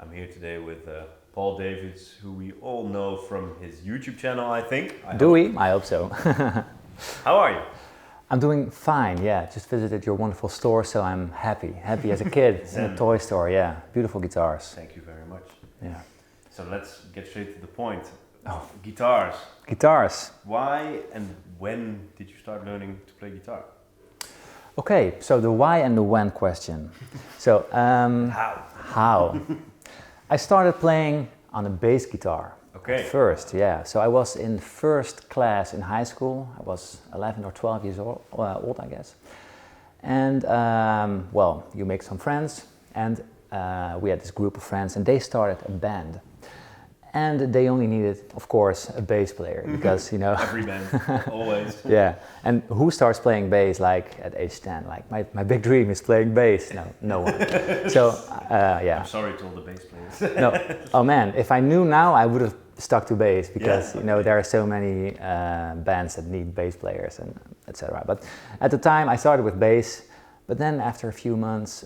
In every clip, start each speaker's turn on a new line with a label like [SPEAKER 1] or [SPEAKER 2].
[SPEAKER 1] I'm here today with Paul Davids, who we all know from his YouTube channel, I think.
[SPEAKER 2] Do we? I hope so.
[SPEAKER 1] How are you?
[SPEAKER 2] I'm doing fine, yeah. Just visited your wonderful store, so I'm happy. Happy as a kid in a toy store, yeah. Beautiful guitars.
[SPEAKER 1] Thank you very much.
[SPEAKER 2] Yeah.
[SPEAKER 1] So let's get straight to the point.
[SPEAKER 2] Oh.
[SPEAKER 1] Guitars.
[SPEAKER 2] Guitars.
[SPEAKER 1] Why and when did you start learning to play guitar?
[SPEAKER 2] Okay, so the why and the when question. So, How? I started playing on a bass guitar.
[SPEAKER 1] Okay.
[SPEAKER 2] First, yeah. So I was in first class in high school. I was 11 or 12 years old, I guess. And, well, you make some friends, and we had this group of friends, and they started a band. And they only needed, of course, a bass player, because, you know...
[SPEAKER 1] Every band, always.
[SPEAKER 2] Yeah, and who starts playing bass, like, at age 10? Like, my big dream is playing bass. No one. So, yeah.
[SPEAKER 1] I'm sorry to all the bass players.
[SPEAKER 2] No, oh man, if I knew now, I would have stuck to bass, because, you know, there are so many bands that need bass players, and etc. But at the time, I started with bass. But then after a few months,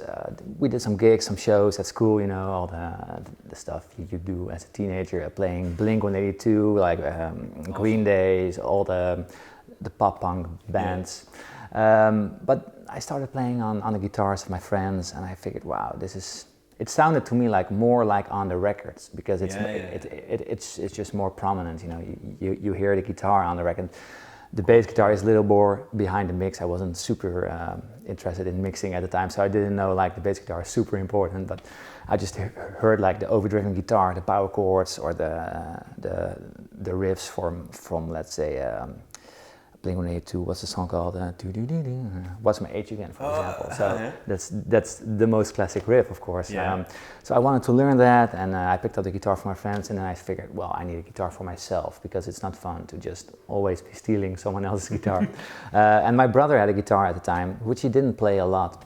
[SPEAKER 2] we did some gigs, some shows at school, you know, all the stuff you do as a teenager, playing Blink-182, like Green Days, all the pop punk bands. Yeah. But I started playing on the guitars of my friends, and I figured, wow, it sounded to me like more like on the records, because it's just more prominent, you know, you hear the guitar on the record. The bass guitar is a little more behind the mix. I wasn't super interested in mixing at the time, so I didn't know like the bass guitar is super important, but I just heard like the overdriven guitar, the power chords, or the riffs from let's say Blink-182. What's the song called? What's My Age Again, for example. So that's the most classic riff, of course.
[SPEAKER 1] Yeah.
[SPEAKER 2] So I wanted to learn that, and I picked up the guitar from my friends, and then I figured, well, I need a guitar for myself, because it's not fun to just always be stealing someone else's guitar. And my brother had a guitar at the time, which he didn't play a lot.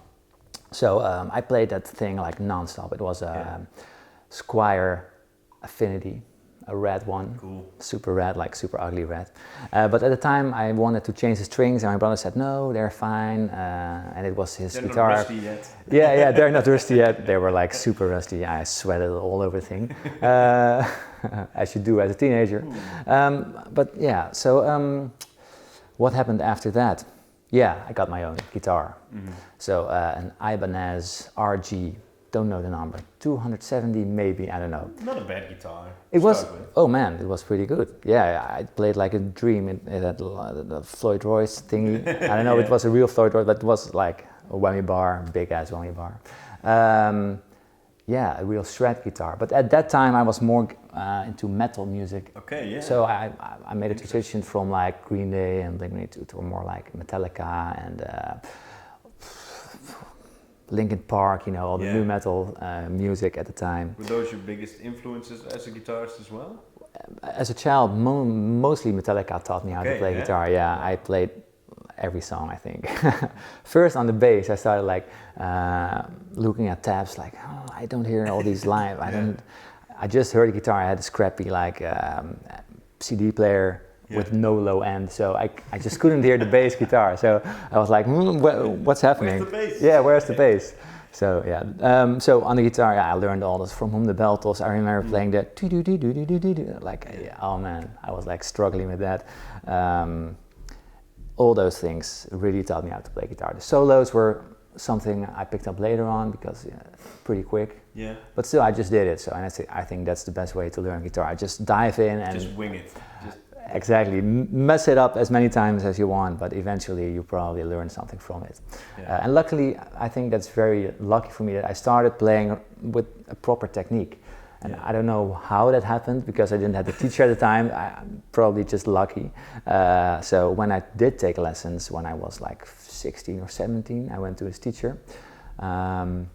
[SPEAKER 2] So I played that thing like non-stop. It was a Squier Affinity. A red one, cool. Super red, like super ugly red. But at the time I wanted to change the strings, and my brother said, no, they're fine. And it was his guitar.
[SPEAKER 1] They're not rusty yet.
[SPEAKER 2] Yeah, they're not rusty yet. They were like super rusty. I sweated all over the thing, as you do as a teenager. But yeah, so what happened after that? Yeah, I got my own guitar. Mm-hmm. So an Ibanez RG. Don't know the number, 270 maybe, I don't know.
[SPEAKER 1] Not a bad guitar.
[SPEAKER 2] It was, oh man, it was pretty good. Yeah, I played like a dream. It had the Floyd Royce thingy. I don't know, It was a real Floyd Royce, but it was like a whammy bar, big ass whammy bar. Yeah, a real shred guitar. But at that time I was more into metal music.
[SPEAKER 1] Okay, yeah.
[SPEAKER 2] So I made a transition from like Green Day and Blink-182 to more like Metallica and Linkin Park, you know, all the new metal music at the time.
[SPEAKER 1] Were those your biggest influences as a guitarist as well?
[SPEAKER 2] As a child, mostly Metallica taught me how to play guitar. Yeah, I played every song, I think. First on the bass, I started like looking at tabs, like, oh, I don't hear all these live. I just heard the guitar. I had a scrappy like CD player. With no low end, so I just couldn't hear the bass guitar. So I was like, what's happening?
[SPEAKER 1] Where's the bass?
[SPEAKER 2] Yeah, where's the bass? So yeah, so on the guitar, I learned all this From Whom the Bell Tolls. I remember playing the like, oh man, I was like struggling with that. All those things really taught me how to play guitar. The solos were something I picked up later on, because pretty quick. Yeah. But still, I just did it. So, and I think that's the best way to learn guitar. I just dive in and
[SPEAKER 1] just wing it.
[SPEAKER 2] Exactly, mess it up as many times as you want, but eventually you probably learn something from it. Yeah. And luckily, I think that's very lucky for me that I started playing with a proper technique. And I don't know how that happened, because I didn't have a teacher at the time. I'm probably just lucky. So when I did take lessons, when I was like 16 or 17, I went to his teacher. There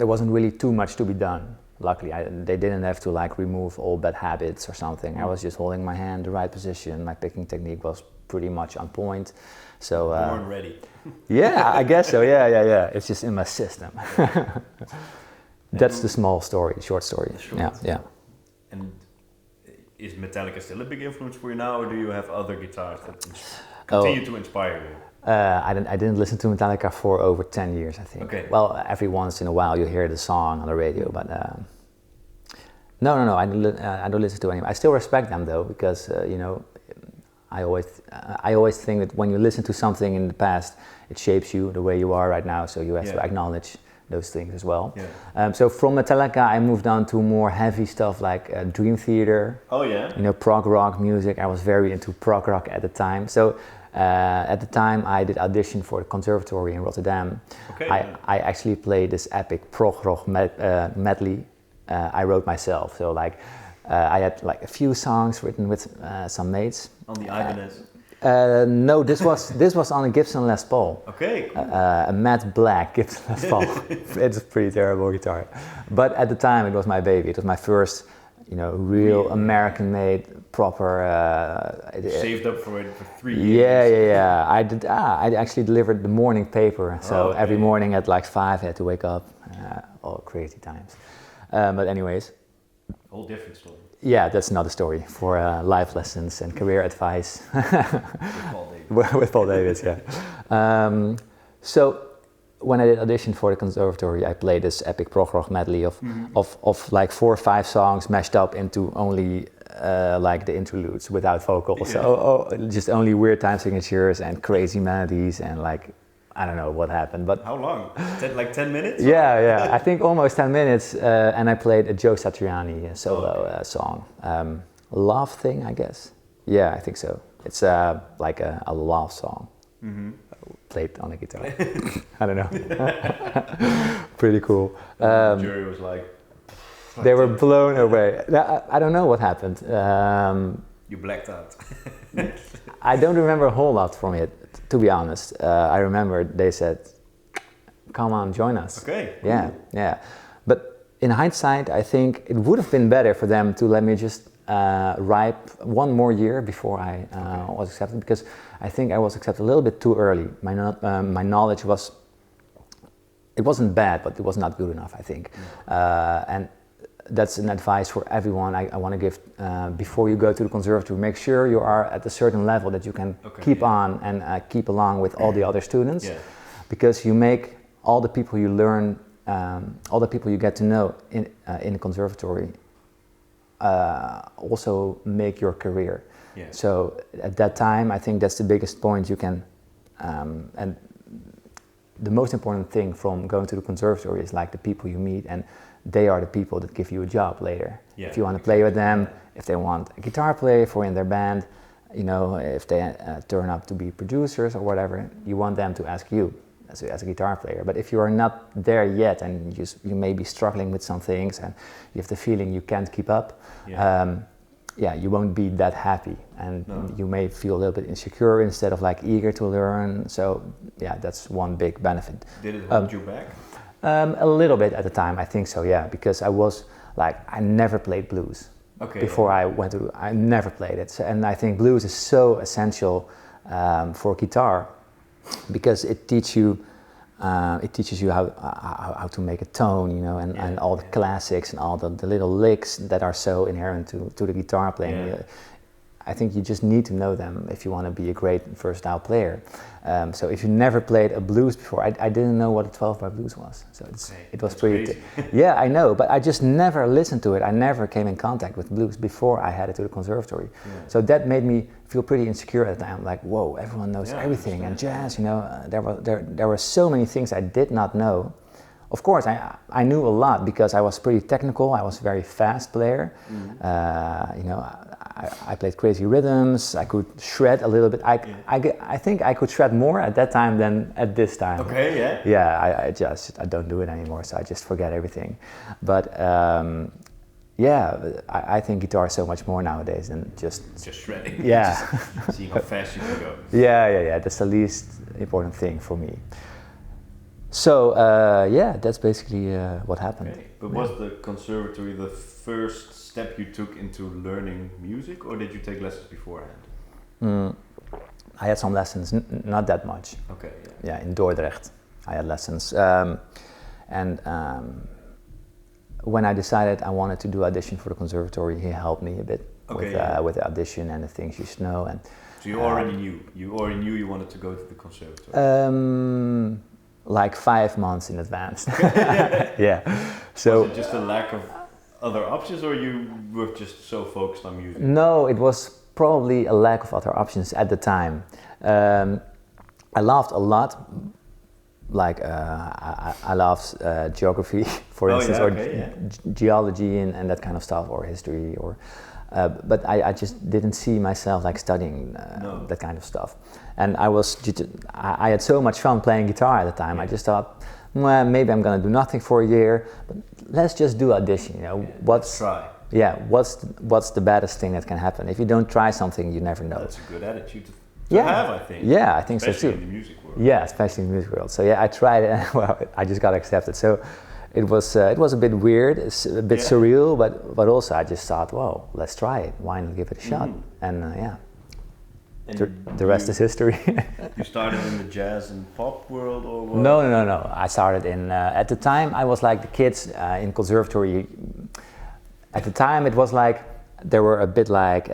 [SPEAKER 2] wasn't really too much to be done. Luckily, they didn't have to like remove all bad habits or something. I was just holding my hand the right position. My picking technique was pretty much on point. So
[SPEAKER 1] born ready.
[SPEAKER 2] Yeah, I guess so. Yeah. It's just in my system. That's the short story. Yeah.
[SPEAKER 1] And is Metallica still a big influence for you now, or do you have other guitars that continue to inspire you?
[SPEAKER 2] I didn't listen to Metallica for over 10 years, I think.
[SPEAKER 1] Okay.
[SPEAKER 2] Well, every once in a while you hear the song on the radio, but No. I don't listen to anyone. I still respect them though, because you know, I always think that when you listen to something in the past, it shapes you the way you are right now. So you have to acknowledge those things as well.
[SPEAKER 1] Yeah.
[SPEAKER 2] So from Metallica, I moved on to more heavy stuff like Dream Theater.
[SPEAKER 1] Oh yeah.
[SPEAKER 2] You know, prog rock music. I was very into prog rock at the time. So at the time, I did audition for the conservatory in Rotterdam.
[SPEAKER 1] Okay.
[SPEAKER 2] I actually played this epic prog rock medley. I wrote myself. So like, I had like a few songs written with some mates.
[SPEAKER 1] On the Ibanez.
[SPEAKER 2] No, this was on a Gibson Les Paul.
[SPEAKER 1] Okay, cool.
[SPEAKER 2] A matte black Gibson Les Paul. It's a pretty terrible guitar, but at the time it was my baby. It was my first, you know, real American-made proper.
[SPEAKER 1] Saved up for it for 3 years.
[SPEAKER 2] Yeah. I did. I actually delivered the morning paper, so every morning at like 5 I had to wake up. All crazy times. But anyways.
[SPEAKER 1] Whole different story.
[SPEAKER 2] Yeah, that's another story for life lessons and career advice. With Paul Davis, yeah. So when I did audition for the conservatory, I played this epic prog rock medley of like 4 or 5 songs mashed up into only like the interludes without vocals.
[SPEAKER 1] Yeah.
[SPEAKER 2] So just only weird time signatures and crazy melodies and like, I don't know what happened, but...
[SPEAKER 1] How long? Like 10 minutes?
[SPEAKER 2] Yeah. I think almost 10 minutes, and I played a Joe Satriani solo song. Love Thing, I guess. Yeah, I think so. It's like a love song. Played on a guitar. I don't know. Pretty cool.
[SPEAKER 1] The jury was like...
[SPEAKER 2] They were blown away. I don't know what happened.
[SPEAKER 1] You blacked out.
[SPEAKER 2] I don't remember a whole lot from it, to be honest. I remember they said, come on, join us.
[SPEAKER 1] Okay.
[SPEAKER 2] Cool. Yeah. But in hindsight, I think it would have been better for them to let me just ripe 1 more year before I was accepted, because I think I was accepted a little bit too early. My knowledge it wasn't bad, but it was not good enough, I think. And that's an advice for everyone I want to give before you go to the conservatory. Make sure you are at a certain level that you can keep on and keep along with all the other students, because you make all the people you learn, all the people you get to know in the conservatory also make your career.
[SPEAKER 1] Yeah.
[SPEAKER 2] So at that time, I think that's the biggest point you can, and the most important thing from going to the conservatory is like the people you meet, and they are the people that give you a job later.
[SPEAKER 1] Yeah,
[SPEAKER 2] if you want to play with them, if they want a guitar player in their band, you know, if they turn up to be producers or whatever, you want them to ask you as a guitar player. But if you are not there yet and you may be struggling with some things and you have the feeling you can't keep up, you won't be that happy, and you may feel a little bit insecure instead of like eager to learn. So yeah, that's one big benefit.
[SPEAKER 1] Did it hold you back?
[SPEAKER 2] A little bit at the time, I think so, yeah, because I was like, I never played blues before I went to, I never played it. So, and I think blues is so essential for guitar, because it teaches you how to make a tone, you know, and all the classics and all the little licks that are so inherent to the guitar playing. Yeah. I think you just need to know them if you want to be a great versatile player. So if you never played a blues before, I didn't know what a 12-bar blues was. So it was pretty... Yeah, I know, but I just never listened to it. I never came in contact with blues before I headed to the conservatory. Yeah. So that made me feel pretty insecure at the time. Like, whoa, everyone knows everything. And jazz, you know, there were so many things I did not know. Of course, I knew a lot because I was pretty technical. I was a very fast player. You know, I played crazy rhythms. I could shred a little bit. I think I could shred more at that time than at this time.
[SPEAKER 1] Okay, yeah.
[SPEAKER 2] Yeah, I don't do it anymore, so I just forget everything. But I think guitar is so much more nowadays than just
[SPEAKER 1] shredding.
[SPEAKER 2] Yeah.
[SPEAKER 1] Just seeing how fast you can go.
[SPEAKER 2] Yeah. That's the least important thing for me. So that's basically what happened.
[SPEAKER 1] Okay. But was the conservatory the first step you took into learning music, or did you take lessons beforehand?
[SPEAKER 2] I had some lessons, not that much.
[SPEAKER 1] Okay.
[SPEAKER 2] Yeah, in Dordrecht, I had lessons, and when I decided I wanted to do audition for the conservatory, he helped me a bit with the audition and the things you should know. And
[SPEAKER 1] so you already knew. You already knew you wanted to go to the conservatory.
[SPEAKER 2] Like 5 months in advance. Yeah. So
[SPEAKER 1] was it just a lack of other options, or you were just so focused on music?
[SPEAKER 2] No, it was probably a lack of other options at the time. I laughed a lot. Like I loved geography, for instance, or geology and that kind of stuff, or history, or. But I just didn't see myself like studying that kind of stuff. And I had so much fun playing guitar at the time. I just thought, well, maybe I'm gonna do nothing for a year, but let's just do audition. You know,
[SPEAKER 1] let's try.
[SPEAKER 2] Yeah, what's the baddest thing that can happen? If you don't try something, you never know.
[SPEAKER 1] That's a good attitude to have, I think.
[SPEAKER 2] Yeah, I think
[SPEAKER 1] especially
[SPEAKER 2] so too.
[SPEAKER 1] In the music world.
[SPEAKER 2] Yeah, especially in the music world. So yeah, I tried it, and well, I just got accepted. So it was a bit weird, a bit surreal, but also I just thought, well, let's try it. Why not give it a shot? And
[SPEAKER 1] And
[SPEAKER 2] the rest is history.
[SPEAKER 1] You started in the jazz and pop world, or what?
[SPEAKER 2] No. I started in at the time I was like the kids in conservatory. At the time it was like there were a bit like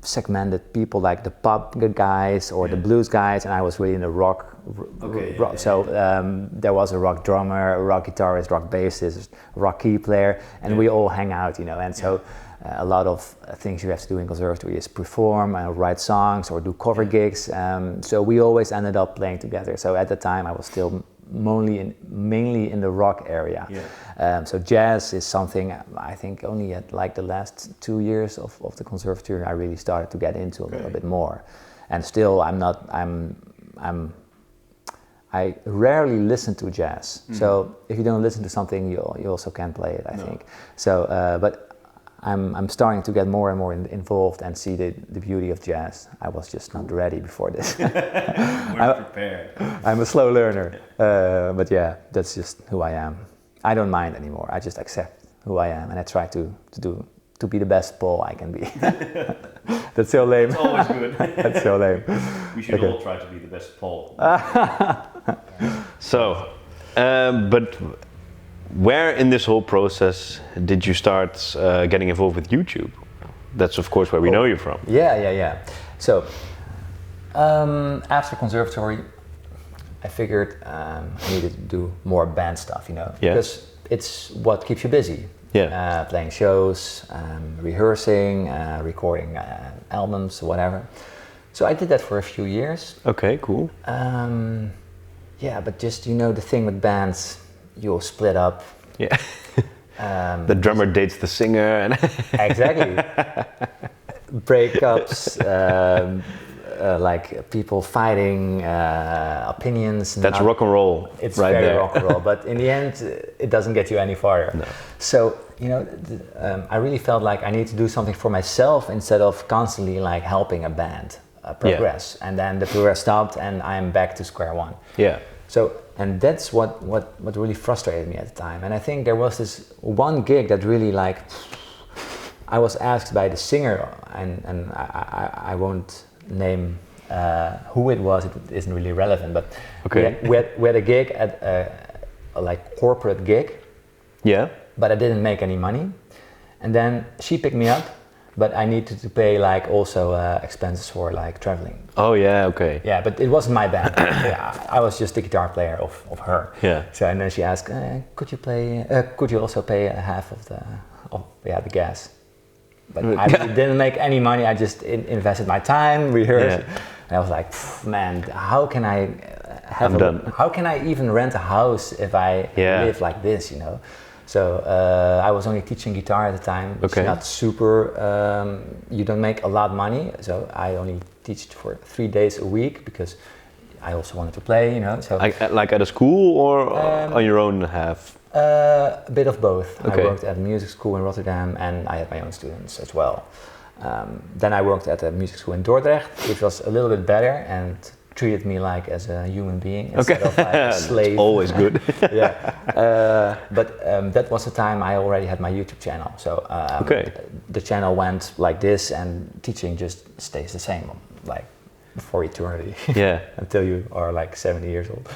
[SPEAKER 2] segmented people, like the pop guys or the blues guys, and I was really in the rock. So there was a rock drummer, a rock guitarist, rock bassist, rock key player, and we all hang out, you know. And so a lot of things you have to do in conservatory is perform, write songs, or do cover gigs. So we always ended up playing together. So at the time I was still mainly in the rock area. So jazz is something I think only at like the last 2 years of the conservatory I really started to get into a little bit more. And still I rarely listen to jazz. So if you don't listen to something, you also can't play it, I think. So but I'm starting to get more and more involved and see the beauty of jazz. I was just not ready before this.
[SPEAKER 1] Weren't prepared.
[SPEAKER 2] I'm a slow learner, but yeah, that's just who I am. I don't mind anymore. I just accept who I am, and I try to be the best Paul I can be. That's so lame.
[SPEAKER 1] It's always good.
[SPEAKER 2] That's so lame.
[SPEAKER 1] We should all try to be the best Paul.
[SPEAKER 3] So, but where in this whole process did you start getting involved with YouTube? That's of course where we know you from.
[SPEAKER 2] Yeah. So, after conservatory, I figured I needed to do more band stuff, you know, because it's what keeps you busy. Playing shows, rehearsing, recording albums, whatever. So I did that for a few years.
[SPEAKER 3] Okay, cool.
[SPEAKER 2] But just, you know, the thing with bands, you'll split up.
[SPEAKER 3] Yeah. The drummer dates the singer and
[SPEAKER 2] exactly. Breakups, like people fighting, opinions.
[SPEAKER 3] That's rock and roll.
[SPEAKER 2] It's
[SPEAKER 3] right
[SPEAKER 2] very
[SPEAKER 3] there.
[SPEAKER 2] rock and roll, but in the end, it doesn't get you any farther.
[SPEAKER 3] No.
[SPEAKER 2] So, you know, I really felt like I need to do something for myself instead of constantly like helping a band progress. And then the progress stopped and I'm back to square one.
[SPEAKER 3] Yeah.
[SPEAKER 2] So, and that's what really frustrated me at the time. And I think there was this one gig that really like, I was asked by the singer, and I won't name who it was, it isn't really relevant, but we had a gig at a like corporate gig.
[SPEAKER 3] Yeah.
[SPEAKER 2] But I didn't make any money. And then she picked me up, but I needed to pay like also expenses for like traveling.
[SPEAKER 3] Oh yeah, okay.
[SPEAKER 2] Yeah, but it wasn't my band. I was just the guitar player of her.
[SPEAKER 3] Yeah.
[SPEAKER 2] So and then she asked, could you also pay half of the gas? But I really didn't make any money. I just invested my time, rehearsed, and I was like, man, how can I how can I even rent a house if I live like this, you know? So I was only teaching guitar at the time, which is not super, you don't make a lot of money. So I only teach for 3 days a week because I also wanted to play, you know. So
[SPEAKER 3] like at a school or on your own half?
[SPEAKER 2] A bit of both.
[SPEAKER 3] Okay.
[SPEAKER 2] I worked at a music school in Rotterdam and I had my own students as well. Then I worked at a music school in Dordrecht, which was a little bit better and treated me like as a human being instead of like a slave.
[SPEAKER 3] That's always good.
[SPEAKER 2] But that was the time I already had my YouTube channel. So the channel went like this and teaching just stays the same, like for eternity.
[SPEAKER 3] Yeah.
[SPEAKER 2] Until you are like 70 years old.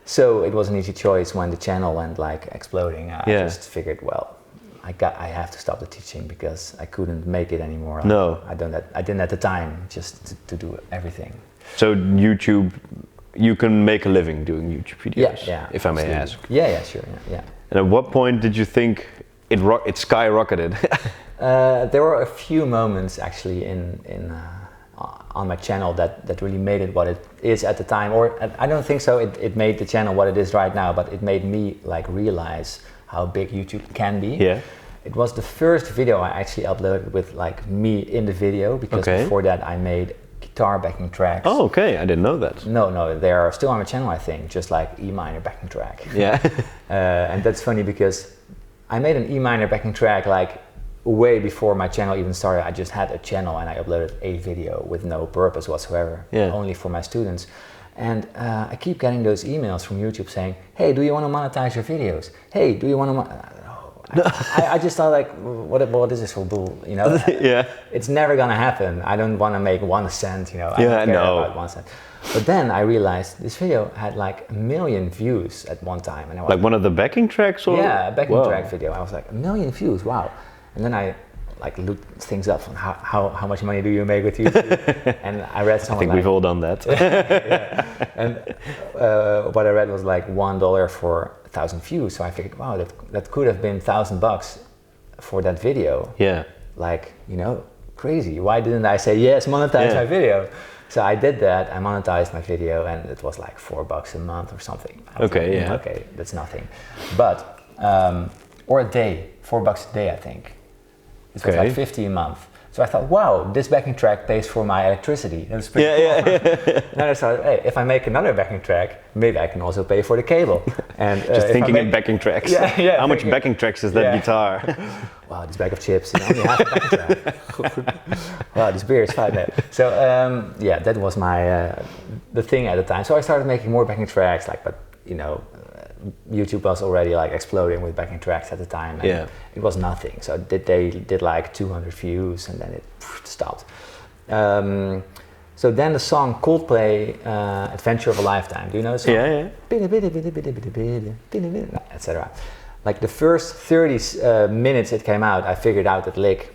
[SPEAKER 2] So it was an easy choice when the channel went like exploding. I just figured, well, I have to stop the teaching because I couldn't make it anymore.
[SPEAKER 3] No.
[SPEAKER 2] I didn't at the time, just to do everything.
[SPEAKER 3] So YouTube, you can make a living doing YouTube videos, if I may ask.
[SPEAKER 2] Yeah, sure, yeah.
[SPEAKER 3] And at what point did you think it skyrocketed?
[SPEAKER 2] There were a few moments actually on my channel that really made it what it is at the time, or I don't think so. It made the channel what it is right now, but it made me like realize how big YouTube can be.
[SPEAKER 3] Yeah.
[SPEAKER 2] It was the first video I actually uploaded with like me in the video, because before that I made guitar backing tracks.
[SPEAKER 3] Oh, okay, I didn't know that.
[SPEAKER 2] No, they are still on my channel, I think, just like E minor backing track.
[SPEAKER 3] Yeah.
[SPEAKER 2] And that's funny because I made an E minor backing track like way before my channel even started. I just had a channel and I uploaded a video with no purpose whatsoever, only for my students. And I keep getting those emails from YouTube saying, hey, do you want to monetize your videos? Hey, do you want to I just thought like, what is this for bull, you know?
[SPEAKER 3] Yeah.
[SPEAKER 2] It's never gonna happen. I don't want to make 1 cent, you know. I don't care about 1 cent. But then I realized this video had like 1 million views at one time, and I was
[SPEAKER 3] like one of the backing tracks, or
[SPEAKER 2] a backing track video. I was like, 1 million views, wow! And then I like looked things up on how much money do you make with YouTube, and I read something.
[SPEAKER 3] I think we've all done that.
[SPEAKER 2] And what I read was like $1 for 1,000 views. So I figured, wow, that could have been $1,000 for that video.
[SPEAKER 3] Yeah.
[SPEAKER 2] Like, you know, crazy. Why didn't I say yes, monetize my video? So I did that. I monetized my video, and it was like $4 a month or something.
[SPEAKER 3] Okay,
[SPEAKER 2] like, okay, that's nothing. But or a day, $4 a day, I think. It was like 50 a month. So I thought, wow, this backing track pays for my electricity. That's pretty cool. And then I thought, hey, if I make another backing track, maybe I can also pay for the cable. And
[SPEAKER 3] just thinking in backing tracks. How much backing tracks is that guitar?
[SPEAKER 2] Wow, this bag of chips, you only have a backing track. Wow, this beer is fine. So that was my the thing at the time. So I started making more backing tracks, like, but you know, YouTube was already like exploding with backing tracks at the time, and it was nothing. So they did like 200 views, and then it stopped. So then the song Coldplay, Adventure of a Lifetime. Do you know the song? Yeah. Etc. Like the first 30 minutes it came out, I figured out that lick,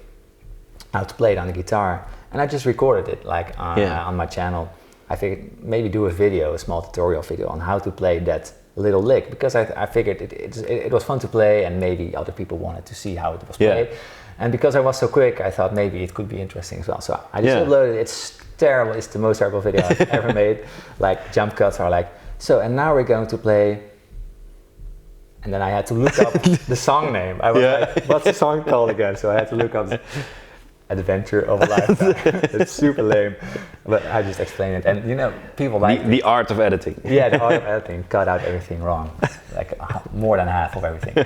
[SPEAKER 2] how to play it on the guitar, and I just recorded it like on my channel. I figured maybe do a video, a small tutorial video on how to play that little lick, because I figured it was fun to play, and maybe other people wanted to see how it was played. And because I was so quick, I thought maybe it could be interesting as well. So I just uploaded it. It's terrible. It's the most terrible video I've ever made. Like jump cuts are like, so, and now we're going to play. And then I had to look up the song name. I was like, what's the song called again? So I had to look up Adventure of a Lifetime. It's super lame, but I just explained it. And you know, people like
[SPEAKER 3] the art of editing.
[SPEAKER 2] Yeah, the art of editing. Cut out everything wrong, like more than half of everything.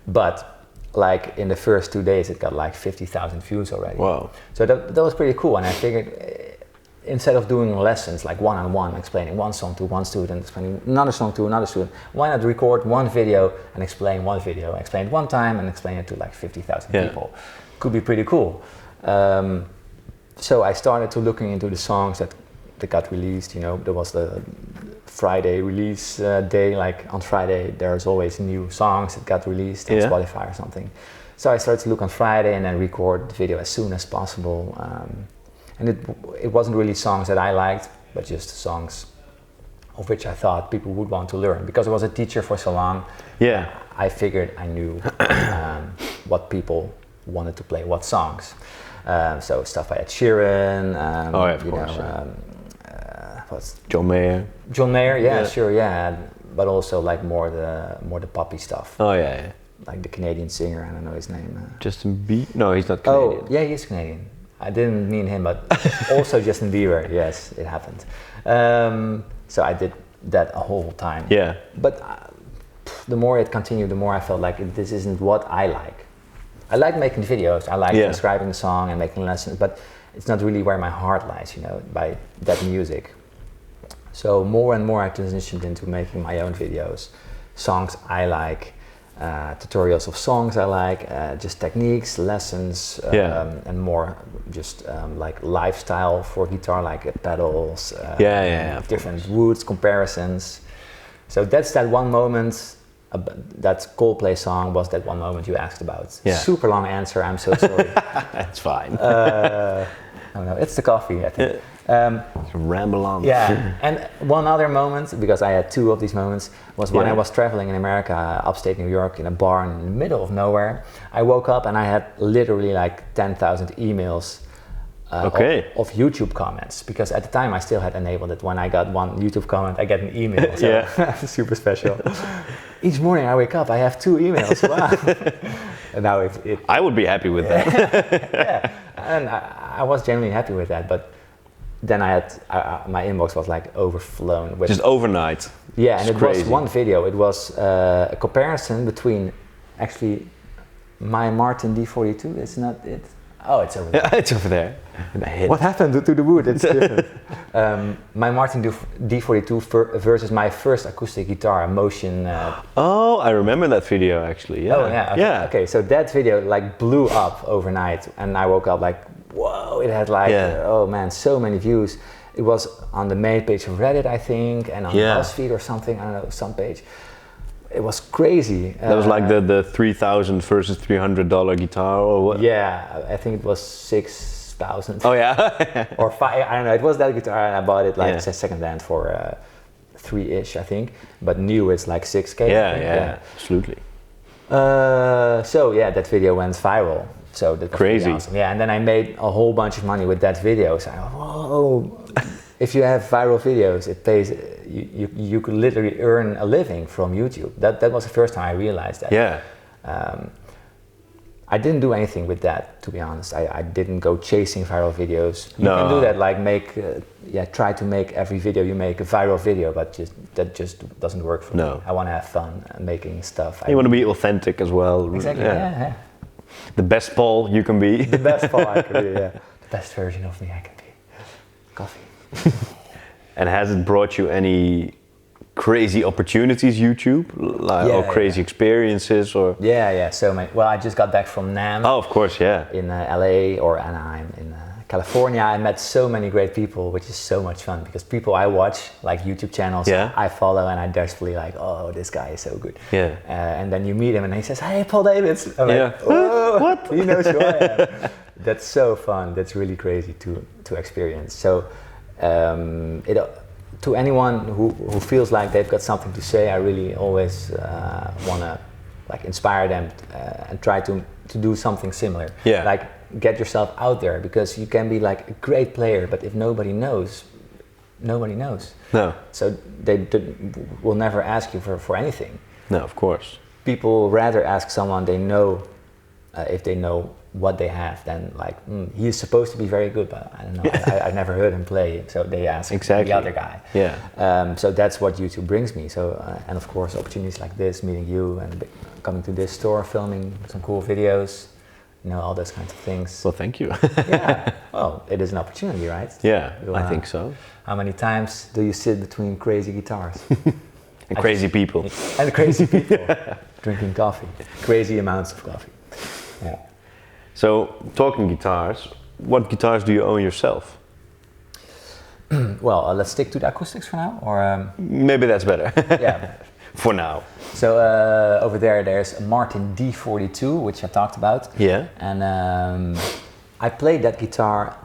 [SPEAKER 2] But like in the first 2 days, it got like 50,000 views already.
[SPEAKER 3] Wow!
[SPEAKER 2] So that was pretty cool. And I figured, instead of doing lessons like one-on-one, explaining one song to one student, explaining another song to another student, why not record one video and explain one video, explain it one time and explain it to like 50,000 people? Could be pretty cool. So I started to looking into the songs that got released. You know, there was the Friday release day. Like on Friday, there's always new songs that got released on Spotify or something. So I started to look on Friday and then record the video as soon as possible. And it wasn't really songs that I liked, but just songs of which I thought people would want to learn. Because I was a teacher for so long, I figured I knew what people wanted to play, what songs. So stuff by Ed Sheeran, what's
[SPEAKER 3] John Mayer.
[SPEAKER 2] John Mayer, sure, but also like more the poppy stuff.
[SPEAKER 3] Oh yeah.
[SPEAKER 2] Like the Canadian singer, I don't know his name.
[SPEAKER 3] Justin Bieber? No, he's not Canadian.
[SPEAKER 2] Oh, yeah, he's Canadian. I didn't mean him, but also Justin Bieber. Yes, it happened. So I did that a whole time.
[SPEAKER 3] Yeah.
[SPEAKER 2] But the more it continued, the more I felt like this isn't what I like. I like making videos. I like describing the song and making lessons, but it's not really where my heart lies, you know, by that music. So more and more I transitioned into making my own videos, songs I like, tutorials of songs I like, just techniques, lessons, and more just like lifestyle for guitar, like pedals, different woods, comparisons. So that's that one moment. That Coldplay song was that one moment you asked about. Super long answer, I'm so sorry.
[SPEAKER 3] That's fine.
[SPEAKER 2] Oh no, it's the coffee, I think.
[SPEAKER 3] Ramble on.
[SPEAKER 2] Yeah, and one other moment, because I had two of these moments, was when I was traveling in America, upstate New York, in a barn in the middle of nowhere. I woke up and I had literally like 10,000 emails of YouTube comments, because at the time I still had enabled it. When I got one YouTube comment, I get an email. So super special. Each morning I wake up, I have 2 emails. Wow. And now
[SPEAKER 3] I would be happy with that.
[SPEAKER 2] Yeah, and I was genuinely happy with that, but then I had my inbox was like overflown with
[SPEAKER 3] just overnight.
[SPEAKER 2] Yeah, and
[SPEAKER 3] it's
[SPEAKER 2] it
[SPEAKER 3] crazy.
[SPEAKER 2] was one video. It was a comparison between actually my Maarten D42. It's not it. Oh, it's over there.
[SPEAKER 3] Yeah, it's over there.
[SPEAKER 2] What happened to the wood? It's different. My Maarten D42 versus my first acoustic guitar, a Motion.
[SPEAKER 3] Oh, I remember that video actually. Yeah.
[SPEAKER 2] Oh yeah. Okay.
[SPEAKER 3] Yeah.
[SPEAKER 2] Okay, so that video like blew up overnight, and I woke up like, whoa! It had like, oh man, so many views. It was on the main page of Reddit, I think, and on BuzzFeed or something. I don't know, some page. It was crazy.
[SPEAKER 3] That was like the $3,000 versus $300 guitar, or what?
[SPEAKER 2] Yeah, I think it was 6,000.
[SPEAKER 3] Oh yeah.
[SPEAKER 2] Or 5. I don't know. It was that guitar, and I bought it like secondhand for 3-ish, I think. But new, it's like 6K.
[SPEAKER 3] Yeah, absolutely.
[SPEAKER 2] So yeah, that video went viral. So that was
[SPEAKER 3] crazy.
[SPEAKER 2] Awesome. Yeah, and then I made a whole bunch of money with that video. So whoa. If you have viral videos, it pays. You could literally earn a living from YouTube. That was the first time I realized that.
[SPEAKER 3] Yeah.
[SPEAKER 2] I didn't do anything with that, to be honest. I didn't go chasing viral videos. You can do that, like try to make every video you make a viral video, but that just doesn't work for me. I want to have fun making stuff.
[SPEAKER 3] You want to be authentic as well.
[SPEAKER 2] Exactly. Yeah.
[SPEAKER 3] The best Paul you can be.
[SPEAKER 2] The best Paul I can be. Yeah. The best version of me I can be. Coffee.
[SPEAKER 3] And has it brought you any crazy opportunities, YouTube, or crazy experiences, or?
[SPEAKER 2] Yeah. So many. Well, I just got back from NAMM.
[SPEAKER 3] Oh, of course, yeah.
[SPEAKER 2] In LA or Anaheim in California. I met so many great people, which is so much fun, because people I watch, like YouTube channels, I follow, and I desperately like, oh, this guy is so good.
[SPEAKER 3] Yeah.
[SPEAKER 2] And then you meet him, and he says, "Hey, Paul Davids." I'm like, oh, what? He knows who I am. That's so fun. That's really crazy to experience. So. To anyone who feels like they've got something to say, I really always want to like inspire them and try to do something similar.
[SPEAKER 3] Yeah.
[SPEAKER 2] Like get yourself out there, because you can be like a great player, but if nobody knows, nobody knows.
[SPEAKER 3] No.
[SPEAKER 2] So they will never ask you for anything.
[SPEAKER 3] No, of course.
[SPEAKER 2] People rather ask someone they know if they know what they have, then like he's supposed to be very good, but I don't know. I've never heard him play, so they ask the other guy.
[SPEAKER 3] Yeah.
[SPEAKER 2] So that's what YouTube brings me. So and of course opportunities like this, meeting you and coming to this store, filming some cool videos, all those kinds of things.
[SPEAKER 3] Well, thank you.
[SPEAKER 2] Yeah. Well, it is an opportunity, right?
[SPEAKER 3] Yeah, I think so.
[SPEAKER 2] How many times do you sit between crazy guitars?
[SPEAKER 3] And crazy people.
[SPEAKER 2] And crazy people drinking coffee, crazy amounts of coffee. Yeah.
[SPEAKER 3] So, talking guitars, what guitars do you own yourself?
[SPEAKER 2] Well, let's stick to the acoustics for now, or
[SPEAKER 3] maybe that's better.
[SPEAKER 2] Yeah.
[SPEAKER 3] For now.
[SPEAKER 2] So over there's a Maarten D42, which I talked about.
[SPEAKER 3] Yeah.
[SPEAKER 2] And I played that guitar,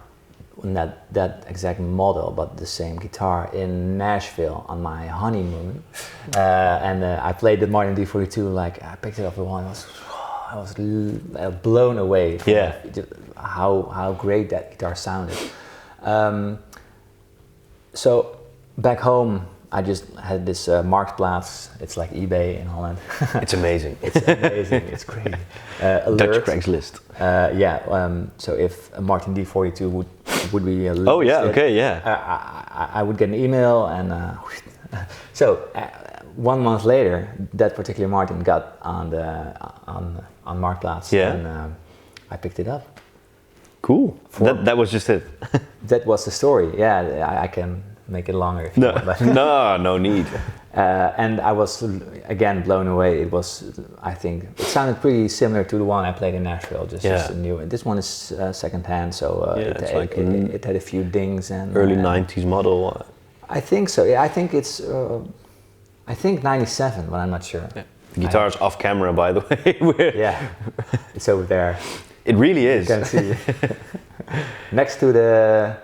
[SPEAKER 2] not that exact model, but the same guitar in Nashville on my honeymoon. And I played the Maarten D42, like I picked it up the one. I was blown away from how great that guitar sounded. So back home, I just had this Marktplaats. It's like eBay in Holland.
[SPEAKER 3] It's amazing.
[SPEAKER 2] It's amazing. It's crazy.
[SPEAKER 3] Dutch Craigslist.
[SPEAKER 2] So if a Maarten D42 would be listed,
[SPEAKER 3] oh yeah. Okay. Yeah.
[SPEAKER 2] I would get an email, and so 1 month later, that particular Maarten got on Marktplaats, and I picked it up.
[SPEAKER 3] Cool. That was just it.
[SPEAKER 2] That was the story. Yeah, I can make it longer if you want. But
[SPEAKER 3] no need.
[SPEAKER 2] And I was again blown away. It was, I think, it sounded pretty similar to the one I played in Nashville, just a new. This one is second hand, so it had a few dings and
[SPEAKER 3] early '90s model.
[SPEAKER 2] I think so. Yeah, I think it's. I think 97, but I'm not sure.
[SPEAKER 3] Yeah. The guitar's off camera, by the way.
[SPEAKER 2] Yeah, it's over there.
[SPEAKER 3] It really is.
[SPEAKER 2] You can see next to the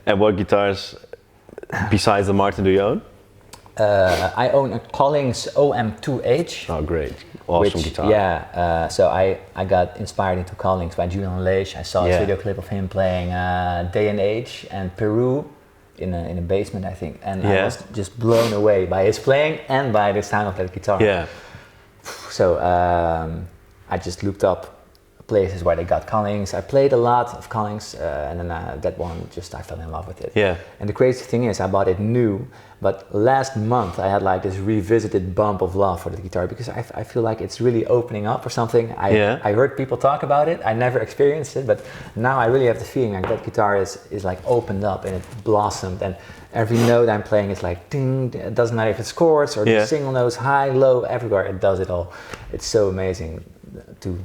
[SPEAKER 3] And what guitars besides the Maarten do you own?
[SPEAKER 2] I own a Collings OM2H.
[SPEAKER 3] Oh, great. Awesome guitar.
[SPEAKER 2] Yeah, so I got inspired into Collings by Julian Leish. I saw a video clip of him playing Day and Age and Peru in a basement, I think. And I was just blown away by his playing and by the sound of that guitar.
[SPEAKER 3] Yeah.
[SPEAKER 2] So I just looked up places where they got Collings. I played a lot of Collings, and then that one, I fell in love with it.
[SPEAKER 3] Yeah.
[SPEAKER 2] And the crazy thing is, I bought it new, but last month I had like this revisited bump of love for the guitar because I feel like it's really opening up or something. I heard people talk about it. I never experienced it, but now I really have the feeling like that guitar is like opened up and it blossomed, and every note I'm playing is like ding. It doesn't matter if it's chords or the single notes, high, low, everywhere. It does it all. It's so amazing to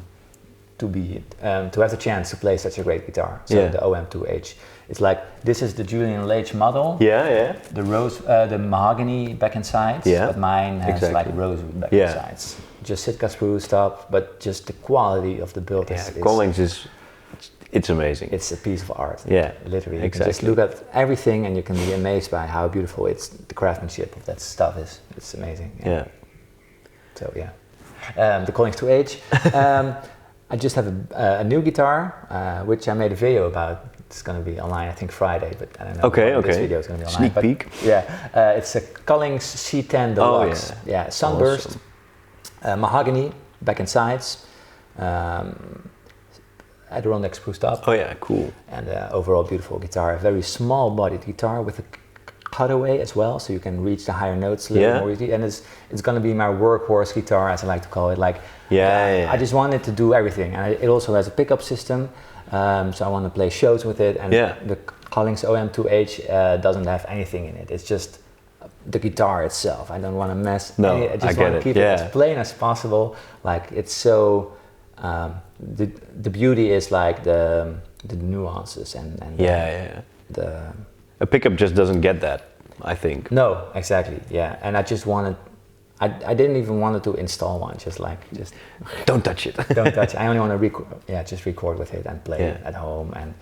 [SPEAKER 2] have the chance to play such a great guitar. So the OM2H. It's like, this is the Julian Leish model.
[SPEAKER 3] Yeah.
[SPEAKER 2] The rose, the mahogany back and sides.
[SPEAKER 3] Yeah.
[SPEAKER 2] But mine has like rosewood back and sides. Just Sitka sprue stuff, but just the quality of the build is
[SPEAKER 3] Collings it's amazing.
[SPEAKER 2] It's a piece of art.
[SPEAKER 3] Yeah.
[SPEAKER 2] Literally.
[SPEAKER 3] Exactly.
[SPEAKER 2] You can just look at everything and you can be amazed by how beautiful the craftsmanship of that stuff is. It's amazing.
[SPEAKER 3] Yeah.
[SPEAKER 2] So the Collings 2H. I just have a new guitar, which I made a video about. It's going to be online, I think Friday, but I don't know.
[SPEAKER 3] Okay.
[SPEAKER 2] This video is going to be online.
[SPEAKER 3] Sneak peek.
[SPEAKER 2] Yeah, it's a Collings C10 Deluxe.
[SPEAKER 3] Oh,
[SPEAKER 2] yeah. Sunburst, mahogany, back and sides, Adirondack spruce top.
[SPEAKER 3] Oh yeah, cool.
[SPEAKER 2] And overall beautiful guitar. A very small bodied guitar with a cutaway as well, so you can reach the higher notes a little more easily. And it's going to be my workhorse guitar, as I like to call it. Like, I just wanted to do everything, and it also has a pickup system, so I want to play shows with it. And the Collings OM2H doesn't have anything in it. It's just the guitar itself. I don't want to mess.
[SPEAKER 3] No,
[SPEAKER 2] I just want to keep it as plain as possible. Like, it's so. The beauty is like the nuances and
[SPEAKER 3] a pickup just doesn't get that, I think.
[SPEAKER 2] No, exactly. Yeah, and I just wanted. I didn't even want to install one. Just
[SPEAKER 3] don't touch it.
[SPEAKER 2] Don't touch it. I only want to record. Yeah, just record with it and play it at home and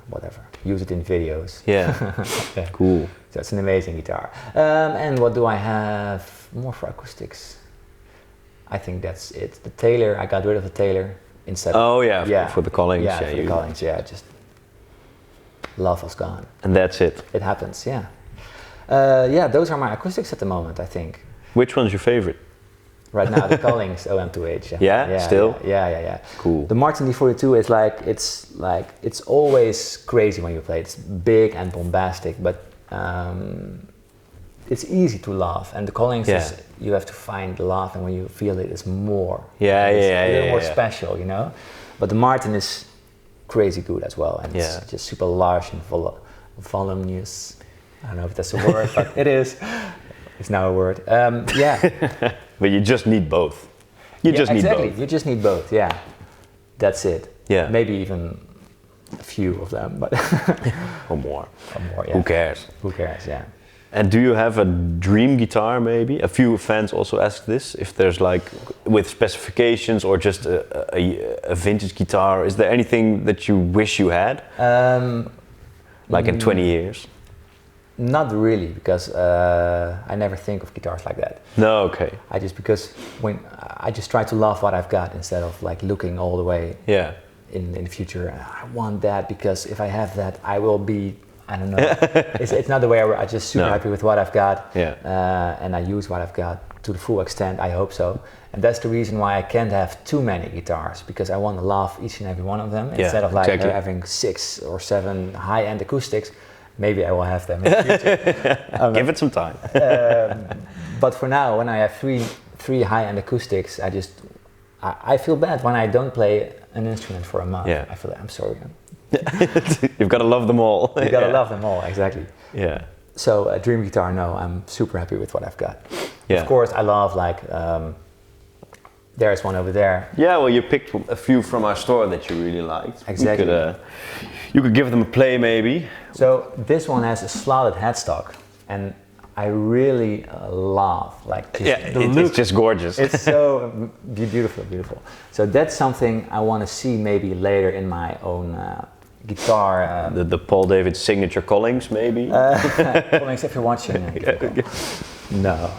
[SPEAKER 2] whatever. Use it in videos.
[SPEAKER 3] Yeah. Cool.
[SPEAKER 2] So it's an amazing guitar. And what do I have more for acoustics? I think that's it. The Taylor. I got rid of the Taylor instead.
[SPEAKER 3] For the Collings.
[SPEAKER 2] Yeah, for the Collings. Yeah, just. Love was gone.
[SPEAKER 3] And that's it.
[SPEAKER 2] It happens, those are my acoustics at the moment, I think.
[SPEAKER 3] Which one's your favorite?
[SPEAKER 2] Right now, the Collings OM2H.
[SPEAKER 3] Still?
[SPEAKER 2] Yeah.
[SPEAKER 3] Cool.
[SPEAKER 2] The Maarten D42 is it's always crazy when you play. It's big and bombastic, but it's easy to laugh. And the Collings is, you have to find the laugh, and when you feel it, it's more. A little more special, you know? But the Maarten is crazy good as well, and it's just super large and voluminous. I don't know if that's a word, but it is. It's now a word.
[SPEAKER 3] But you just need both. You just need both.
[SPEAKER 2] You just need both. Yeah, that's it.
[SPEAKER 3] Yeah.
[SPEAKER 2] Maybe even a few of them, but
[SPEAKER 3] or more.
[SPEAKER 2] Yeah.
[SPEAKER 3] Who cares?
[SPEAKER 2] Who cares? Yeah.
[SPEAKER 3] And do you have a dream guitar maybe? A few fans also ask this, if there's like with specifications or just a vintage guitar. Is there anything that you wish you had? Like in 20 years?
[SPEAKER 2] Not really, because I never think of guitars like that.
[SPEAKER 3] No, okay.
[SPEAKER 2] I just try to love what I've got instead of like looking all the way in the future. I want that because if I have that, I will be. I don't know. It's not the way I'm just super happy with what I've got, and I use what I've got to the full extent. I hope so, and that's the reason why I can't have too many guitars, because I want to love each and every one of them instead of like having 6 or 7 high-end acoustics. Maybe I will have them in the future.
[SPEAKER 3] Give it some time.
[SPEAKER 2] But for now, when I have three high-end acoustics, I feel bad when I don't play an instrument for a month. I feel like I'm sorry.
[SPEAKER 3] You've got to love them all.
[SPEAKER 2] You got to love them all, exactly.
[SPEAKER 3] Yeah.
[SPEAKER 2] So a dream guitar, no, I'm super happy with what I've got.
[SPEAKER 3] Yeah.
[SPEAKER 2] Of course, I love there's one over there.
[SPEAKER 3] Yeah, well, you picked a few from our store that you really liked.
[SPEAKER 2] Exactly.
[SPEAKER 3] You could give them a play maybe.
[SPEAKER 2] So this one has a slotted headstock, and I really love. Like
[SPEAKER 3] it's just gorgeous.
[SPEAKER 2] It's so beautiful, beautiful. So that's something I want to see maybe later in my own guitar.
[SPEAKER 3] The Paul David signature Collings, maybe.
[SPEAKER 2] Collings, if you're watching. No.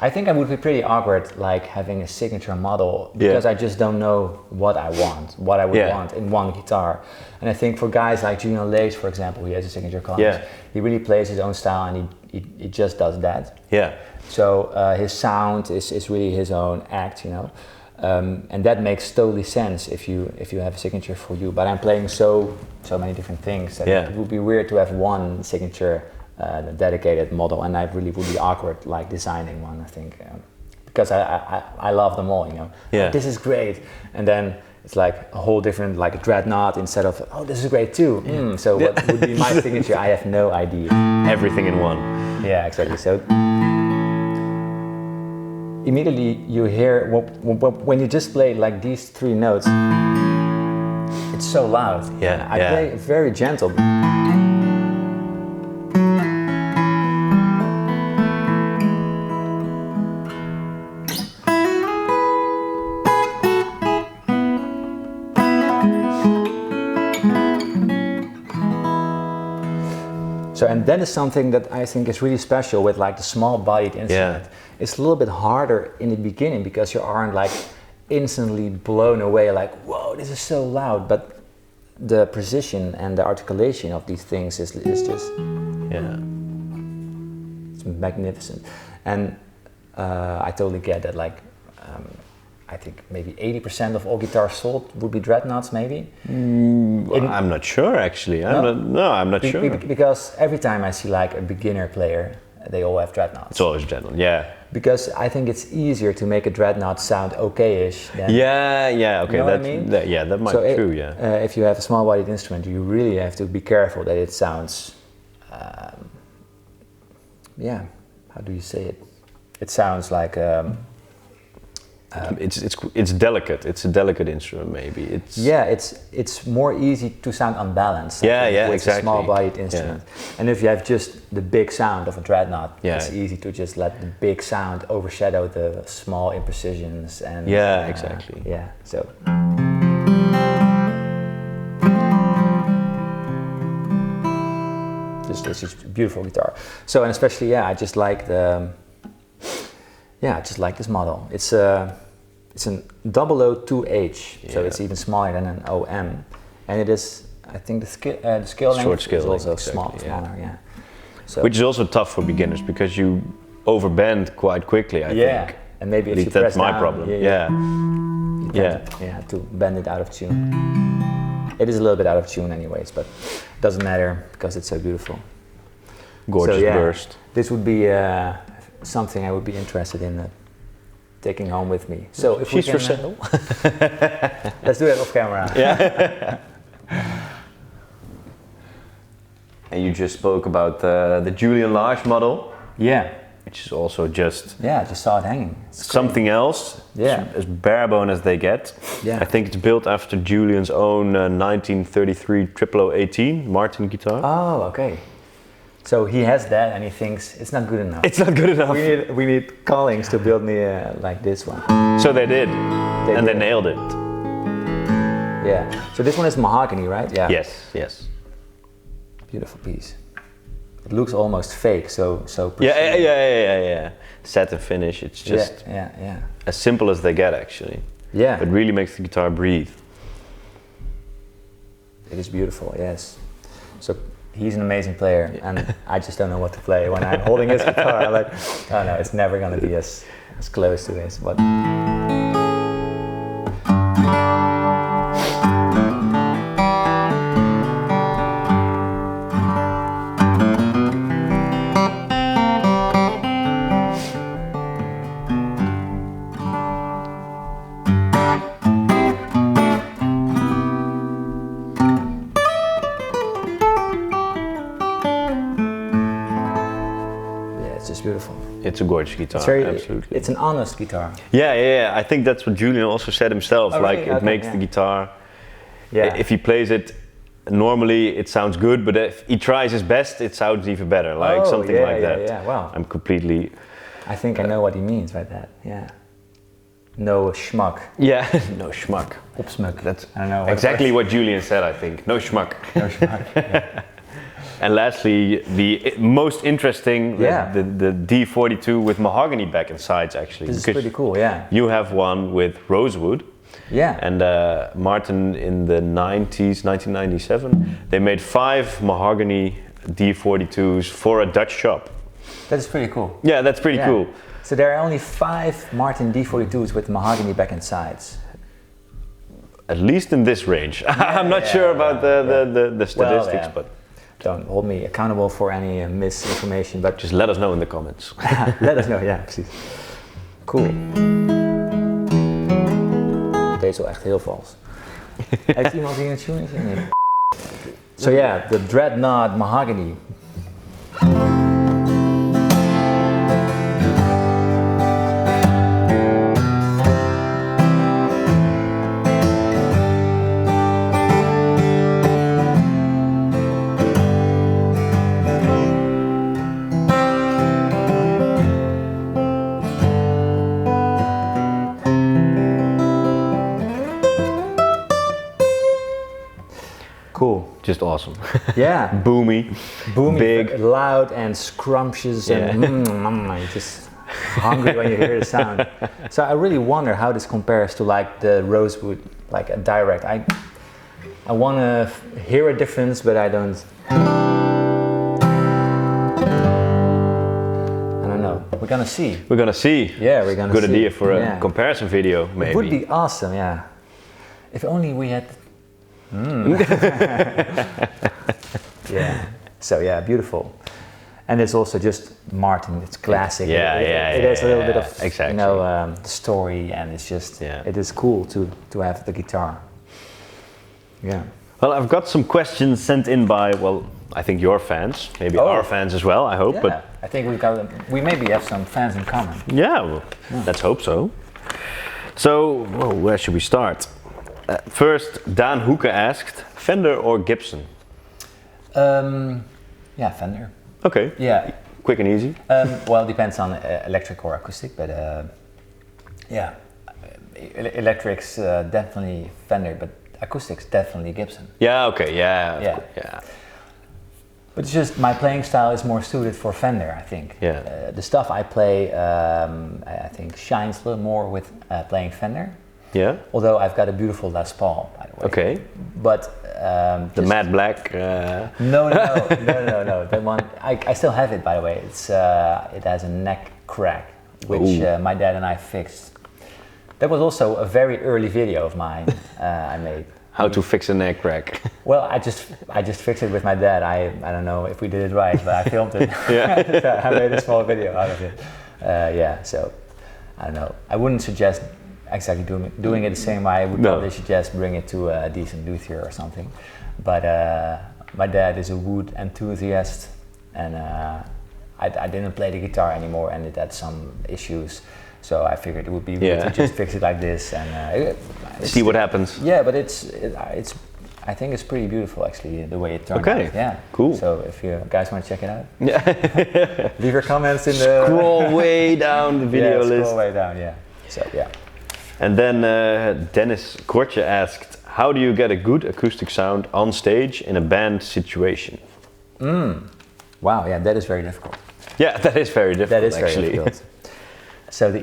[SPEAKER 2] I think I would be pretty awkward, like having a signature model, because I just don't know what I would want in one guitar. And I think for guys like Julian Lees, for example, he has a signature Collins. He really plays his own style, and he just does that.
[SPEAKER 3] Yeah.
[SPEAKER 2] So his sound is really his own act, you know. And that makes totally sense if you have a signature for you. But I'm playing so many different things that it would be weird to have one signature dedicated model, and I really would be awkward like designing one, I think, because I love them all, you know. Oh, this is great, and then it's like a whole different, like a dreadnought instead of, oh, this is great too. So what would be my signature? I have no idea.
[SPEAKER 3] Everything in one.
[SPEAKER 2] Yeah, exactly. So immediately you hear when you just play like these 3 notes, it's so loud. I play very gentle. So, and that is something that I think is really special with like the small-bodied instrument. It's a little bit harder in the beginning because you aren't like instantly blown away like, whoa, this is so loud. But the precision and the articulation of these things is just, it's magnificent. And I totally get that, like, I think maybe 80% of all guitars sold would be dreadnoughts, maybe.
[SPEAKER 3] I'm not sure, actually. I'm not sure.
[SPEAKER 2] Because every time I see like a beginner player, they all have dreadnoughts.
[SPEAKER 3] It's always dreadnought, yeah.
[SPEAKER 2] Because I think it's easier to make a dreadnought sound okay-ish. Than,
[SPEAKER 3] okay.
[SPEAKER 2] You know what I mean?
[SPEAKER 3] That might be true,
[SPEAKER 2] if you have a small-bodied instrument, you really have to be careful that it sounds, how do you say it? It sounds like...
[SPEAKER 3] it's delicate. It's a delicate instrument, maybe.
[SPEAKER 2] It's more easy to sound unbalanced.
[SPEAKER 3] With
[SPEAKER 2] exactly. A small-bodied instrument. And if you have just the big sound of a dreadnought, it's easy to just let the big sound overshadow the small imprecisions. And
[SPEAKER 3] exactly.
[SPEAKER 2] So. This is a beautiful guitar. So, and especially, I just like the. I just like this model. It's an 002H, so it's even smaller than an OM, and it is. I think the scale length is also smaller. So
[SPEAKER 3] which is also tough for beginners because you overbend quite quickly. I think.
[SPEAKER 2] And maybe if you
[SPEAKER 3] that's
[SPEAKER 2] press
[SPEAKER 3] my
[SPEAKER 2] down,
[SPEAKER 3] problem.
[SPEAKER 2] To bend it out of tune. It is a little bit out of tune, anyways, but it doesn't matter because it's so beautiful.
[SPEAKER 3] Gorgeous burst.
[SPEAKER 2] This would be. Something I would be interested in taking home with me. So if
[SPEAKER 3] she's
[SPEAKER 2] we can,
[SPEAKER 3] for sale.
[SPEAKER 2] Let's do that off camera.
[SPEAKER 3] And you just spoke about the Julian Large model. Which is also just...
[SPEAKER 2] I just saw it hanging. It's
[SPEAKER 3] something else. As bare bone as they get. I think it's built after Julian's own 1933 0018 Maarten guitar.
[SPEAKER 2] Oh, okay. So he has that and he thinks it's not good enough.
[SPEAKER 3] It's not good enough.
[SPEAKER 2] We need Collings to build me like this one.
[SPEAKER 3] So they did. They nailed it.
[SPEAKER 2] So this one is mahogany, right?
[SPEAKER 3] Yes.
[SPEAKER 2] Beautiful piece. It looks almost fake, so precision.
[SPEAKER 3] Yeah. Satin finish. It's just as simple as they get, actually. It really makes the guitar breathe.
[SPEAKER 2] It is beautiful, yes. So he's an amazing player, and I just don't know what to play. When I'm holding his guitar, I'm like, oh no, it's never going to be as close to this. But beautiful.
[SPEAKER 3] It's a gorgeous guitar, absolutely.
[SPEAKER 2] It's an honest guitar.
[SPEAKER 3] I think that's what Julian also said himself. It makes the guitar. If he plays it normally it sounds good, but if he tries his best, it sounds even better, like something like that.
[SPEAKER 2] Yeah, wow.
[SPEAKER 3] I'm completely...
[SPEAKER 2] I think I know what he means by that, yeah. No schmuck.
[SPEAKER 3] Yeah, no schmuck.
[SPEAKER 2] Opsmuk.
[SPEAKER 3] That's
[SPEAKER 2] I don't know.
[SPEAKER 3] exactly what Julian said, I think. No schmuck.
[SPEAKER 2] No schmuck, yeah.
[SPEAKER 3] And lastly, the most interesting, the D42 with mahogany back and sides, actually.
[SPEAKER 2] This is pretty cool, yeah.
[SPEAKER 3] You have one with rosewood.
[SPEAKER 2] Yeah.
[SPEAKER 3] And Maarten in the 90s, 1997, they made 5 mahogany D42s for a Dutch shop.
[SPEAKER 2] That is pretty cool.
[SPEAKER 3] Yeah, that's pretty cool.
[SPEAKER 2] So there are only 5 Maarten D42s with mahogany back and sides.
[SPEAKER 3] At least in this range. I'm not sure about the statistics, but...
[SPEAKER 2] Don't hold me accountable for any misinformation, but...
[SPEAKER 3] Just let us know in the comments.
[SPEAKER 2] Let us know, ja, precies. Cool. Deze is wel echt heel vals. Heeft iemand hier een tune? Nee. So yeah, the Dreadnought Mahogany. Cool.
[SPEAKER 3] Just awesome.
[SPEAKER 2] Yeah.
[SPEAKER 3] Boomy, big,
[SPEAKER 2] loud and scrumptious, and you're just hungry when you hear the sound. So I really wonder how this compares to like the rosewood, like a direct. I want to hear a difference, but I don't. I don't know. We're gonna see.
[SPEAKER 3] We're gonna see.
[SPEAKER 2] Yeah, we're gonna
[SPEAKER 3] Good
[SPEAKER 2] see.
[SPEAKER 3] idea for a comparison video, maybe.
[SPEAKER 2] It would be awesome, yeah. If only we had. Yeah. So yeah, beautiful. And it's also just Maarten. It's classic. It has a little bit of story, and it's just it is cool to have the guitar. Yeah.
[SPEAKER 3] Well, I've got some questions sent in by I think your fans, maybe our fans as well. I hope.
[SPEAKER 2] Yeah.
[SPEAKER 3] But
[SPEAKER 2] I think we maybe have some fans in common.
[SPEAKER 3] Yeah. Well, let's hope so. So, where should we start? First, Daan Hoeke asked, Fender or Gibson?
[SPEAKER 2] Yeah, Fender.
[SPEAKER 3] Okay.
[SPEAKER 2] Yeah.
[SPEAKER 3] Quick and easy?
[SPEAKER 2] Well, it depends on electric or acoustic, but yeah. Electrics definitely Fender, but acoustics definitely Gibson.
[SPEAKER 3] Yeah, okay, yeah.
[SPEAKER 2] But it's just my playing style is more suited for Fender, I think.
[SPEAKER 3] Yeah.
[SPEAKER 2] The stuff I play, I think, shines a little more with playing Fender.
[SPEAKER 3] Yeah.
[SPEAKER 2] Although I've got a beautiful Les Paul, by the way.
[SPEAKER 3] Okay.
[SPEAKER 2] But
[SPEAKER 3] the matte black.
[SPEAKER 2] No. That one I still have it, by the way. It's it has a neck crack, which my dad and I fixed. That was also a very early video of mine I made.
[SPEAKER 3] How to fix a neck crack?
[SPEAKER 2] Well, I just fixed it with my dad. I don't know if we did it right, but I filmed it.
[SPEAKER 3] Yeah.
[SPEAKER 2] I made a small video out of it. So I don't know. I wouldn't suggest exactly doing it the same way. I would probably suggest bring it to a decent luthier or something. But my dad is a wood enthusiast, and I didn't play the guitar anymore, and it had some issues. So I figured it would be good to just fix it like this and
[SPEAKER 3] see what happens.
[SPEAKER 2] Yeah, but it's I think it's pretty beautiful actually the way it turned out.
[SPEAKER 3] Okay,
[SPEAKER 2] yeah,
[SPEAKER 3] cool.
[SPEAKER 2] So if you guys want to check it out,
[SPEAKER 3] leave
[SPEAKER 2] your comments in the
[SPEAKER 3] scroll way down the video list.
[SPEAKER 2] Scroll way down. Yeah. So yeah.
[SPEAKER 3] And then Dennis Kortje asked, how do you get a good acoustic sound on stage in a band situation?
[SPEAKER 2] Wow, yeah, that is very difficult.
[SPEAKER 3] Yeah, that is very difficult.
[SPEAKER 2] That is
[SPEAKER 3] actually.
[SPEAKER 2] very difficult. So the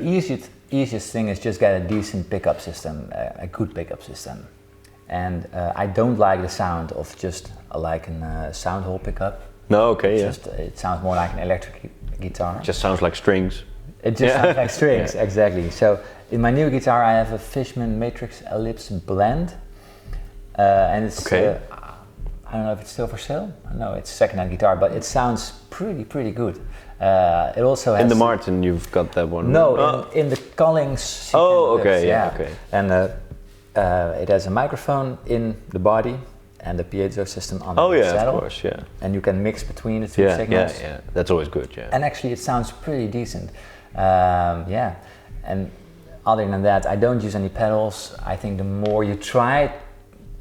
[SPEAKER 2] easiest thing is just get a decent pickup system, a good pickup system. And I don't like the sound of just like a sound hole pickup.
[SPEAKER 3] No, okay,
[SPEAKER 2] It sounds more like an electric guitar.
[SPEAKER 3] It just sounds like strings.
[SPEAKER 2] It just sounds like strings, exactly. So in my new guitar I have a Fishman Matrix Ellipse blend. And it's, I don't know if it's still for sale. No, it's a second-hand guitar, but it sounds pretty good. It also has...
[SPEAKER 3] In the Maarten you've got that one?
[SPEAKER 2] No, in the Collings.
[SPEAKER 3] Oh, okay, okay.
[SPEAKER 2] And it has a microphone in the body and the piezo system on the saddle.
[SPEAKER 3] Of course, yeah.
[SPEAKER 2] And you can mix between the two signals.
[SPEAKER 3] Yeah, that's always good, yeah.
[SPEAKER 2] And actually it sounds pretty decent. And other than that, I don't use any pedals. I think the more you try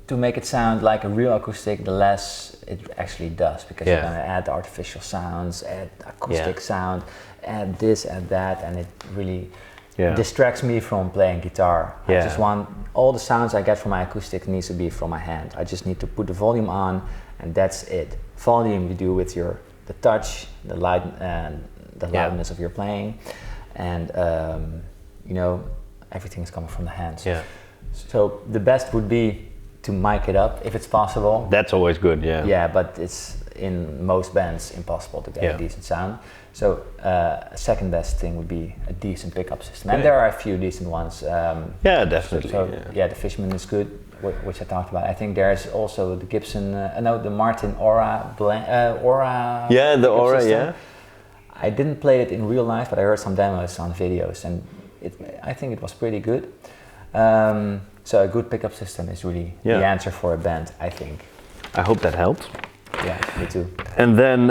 [SPEAKER 2] to make it sound like a real acoustic, the less it actually does, because you're
[SPEAKER 3] Yeah.
[SPEAKER 2] gonna add artificial sounds, add acoustic sound, add this, add that, and it really distracts me from playing guitar. I just want all the sounds I get from my acoustic needs to be from my hand. I just need to put the volume on, and that's it. Volume you do with the touch, the light, and the loudness of your playing, and you know, everything is coming from the hands.
[SPEAKER 3] Yeah.
[SPEAKER 2] So the best would be to mic it up if it's possible.
[SPEAKER 3] That's always good, yeah.
[SPEAKER 2] Yeah, but it's in most bands impossible to get a decent sound. So second best thing would be a decent pickup system, and there are a few decent ones.
[SPEAKER 3] Yeah, definitely.
[SPEAKER 2] So the Fishman is good, which I talked about. I think there's also the Gibson, the Maarten Aura.
[SPEAKER 3] Yeah, the Aura,
[SPEAKER 2] system. I didn't play it in real life, but I heard some demos on videos, and I think it was pretty good. So a good pickup system is really the answer for a band, I think.
[SPEAKER 3] I hope that helped.
[SPEAKER 2] Yeah, me too.
[SPEAKER 3] And then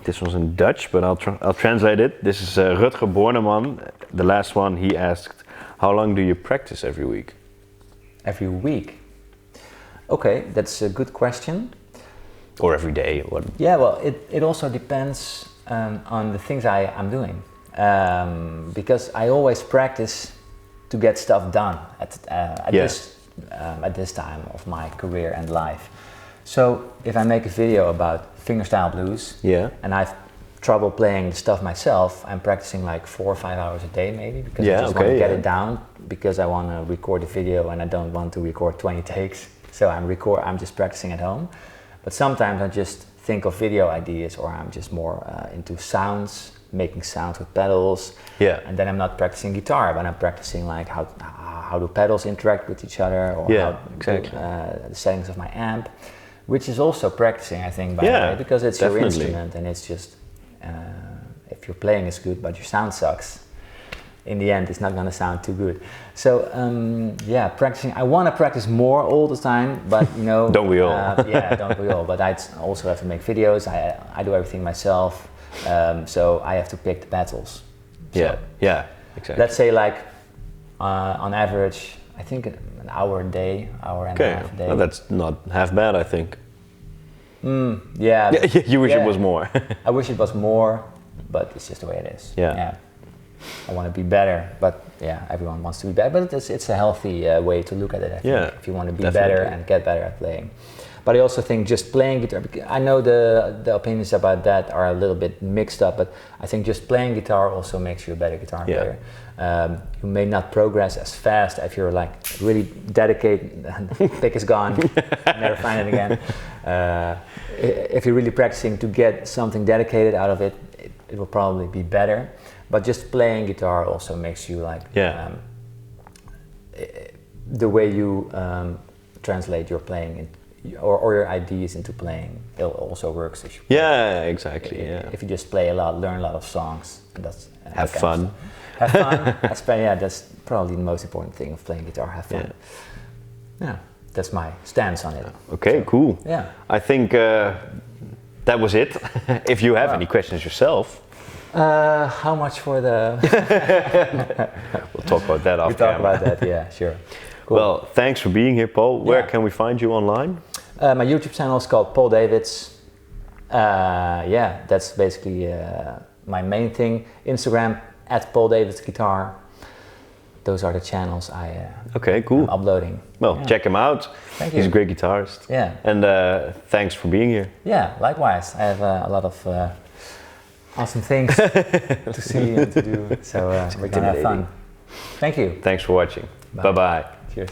[SPEAKER 3] this was in Dutch, but I'll translate it. This is Rutger Borneman. The last one, he asked, how long do you practice every week?
[SPEAKER 2] Every week? Okay, that's a good question.
[SPEAKER 3] Or every day? What?
[SPEAKER 2] Yeah, well, it also depends on the things I'm doing. Because I always practice to get stuff done at this time of my career and life. So if I make a video about fingerstyle blues, and I've trouble playing the stuff myself, I'm practicing like 4 or 5 hours a day maybe, because I just want to get it down, because I want to record the video and I don't want to record 20 takes. So I'm just practicing at home. But sometimes I just think of video ideas, or I'm just more into sounds, making sounds with pedals. And then I'm not practicing guitar, but I'm practicing like how do pedals interact with each other, or the settings of my amp, which is also practicing, I think, by the way, because it's your instrument, and it's just if your playing is good but your sound sucks, in the end it's not going to sound too good. So practicing. I want to practice more all the time, but you know,
[SPEAKER 3] don't we all?
[SPEAKER 2] Don't we all? But I also have to make videos. I do everything myself, so I have to pick the battles. So
[SPEAKER 3] exactly.
[SPEAKER 2] Let's say like on average, I think an hour a day, hour and a half a day.
[SPEAKER 3] Well, that's not half bad, I think. You wish it was more.
[SPEAKER 2] I wish it was more, but it's just the way it is. I want to be better, but everyone wants to be better. But it's a healthy way to look at it, I think, if you want to be better and get better at playing. But I also think just playing guitar, I know the opinions about that are a little bit mixed up, but I think just playing guitar also makes you a better guitar player. You may not progress as fast if you're like really dedicated, pick is gone, never find it again. If you're really practicing to get something dedicated out of it, it will probably be better. But just playing guitar also makes you like, the way you translate your playing or your ideas into playing, it also works. If you
[SPEAKER 3] exactly.
[SPEAKER 2] If you just play a lot, learn a lot of songs, and
[SPEAKER 3] have fun.
[SPEAKER 2] Have fun. That's probably the most important thing of playing guitar. Have fun. That's my stance on it.
[SPEAKER 3] Okay, cool. I think that was it. If you have any questions yourself.
[SPEAKER 2] How much for the...
[SPEAKER 3] We'll talk about that after.
[SPEAKER 2] We'll talk about that, sure. Cool.
[SPEAKER 3] Well, thanks for being here, Paul. Where can we find you online?
[SPEAKER 2] My YouTube channel is called Paul Davids. That's basically my main thing. Instagram, @PaulDavidsGuitar. Those are the channels I'm uploading.
[SPEAKER 3] Well, check him out.
[SPEAKER 2] Thank you.
[SPEAKER 3] He's a great guitarist. And thanks for being here.
[SPEAKER 2] Likewise. I have a lot of awesome things to see and to do. So we're going to have fun. Thank you.
[SPEAKER 3] Thanks for watching. Bye-bye.
[SPEAKER 2] Cheers.